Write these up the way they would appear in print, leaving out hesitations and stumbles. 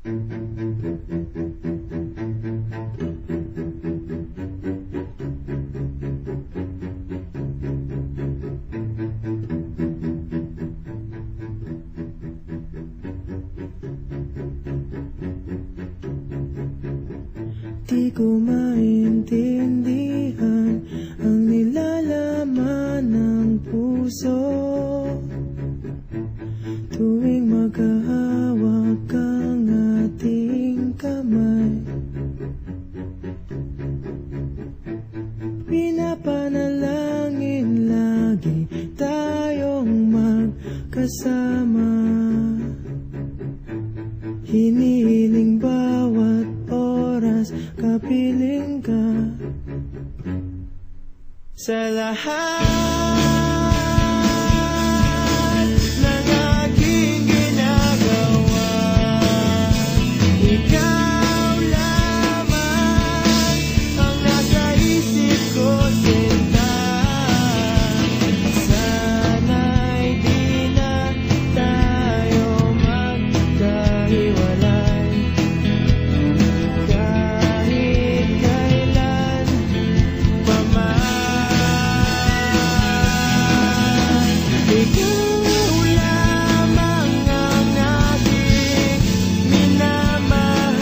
Di ko maintindihan ang nilalaman ng puso tuwing magkahawak ang ating kamay. Pinapanalangin lagi tayong magkasama. Hinihiling bawat oras kapiling ka sa lahat ng aking ginagawa. Ikaw lamang ang nasa isip ko, sinta. Sana'y di na tayo magkahiwalay. Kahit kailan pa man, ikaw lamang ang aking minamahal.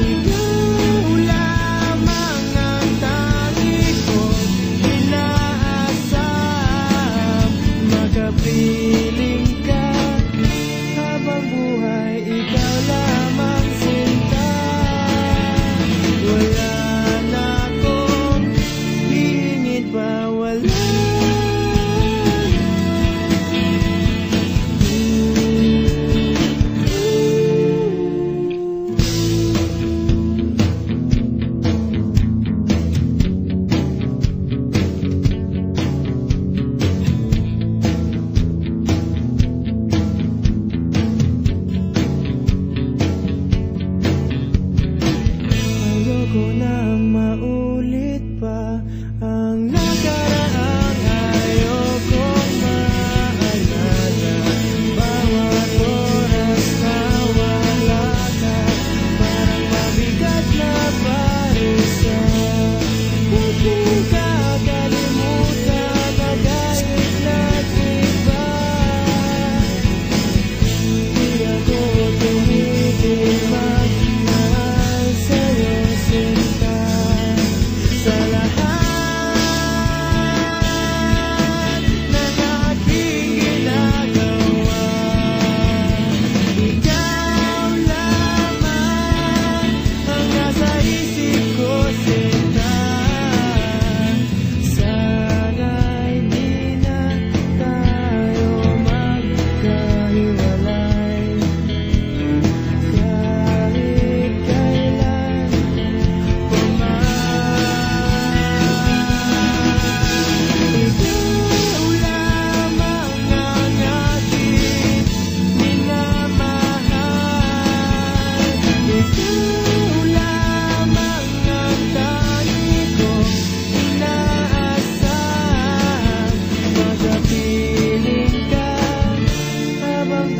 Ikaw lamang ang tangi kong inaasam. Makapiling ka habang buhay, ikaw lamang, sinta. Wala na akong hingit pa, wala. Ayoko nang maulit pa ang nakaraan. Ayokong maalala bawat oras na wala ka. Parang mabigat na parusa. Huwag mong kakalimutan na kahit nag-iba, di ako tumitigil magmahal sa'yo, sinta. Sa lahat ng aking ginagawa, ikaw lamang ang nasa isip ko, sinta. Sana'y di na tayo magkahiwalay. Kahit kailan pa man, ikaw lamang ang aking minamahal. Ikaw lamang ang tangi kong inaasam. Makapiling ka habang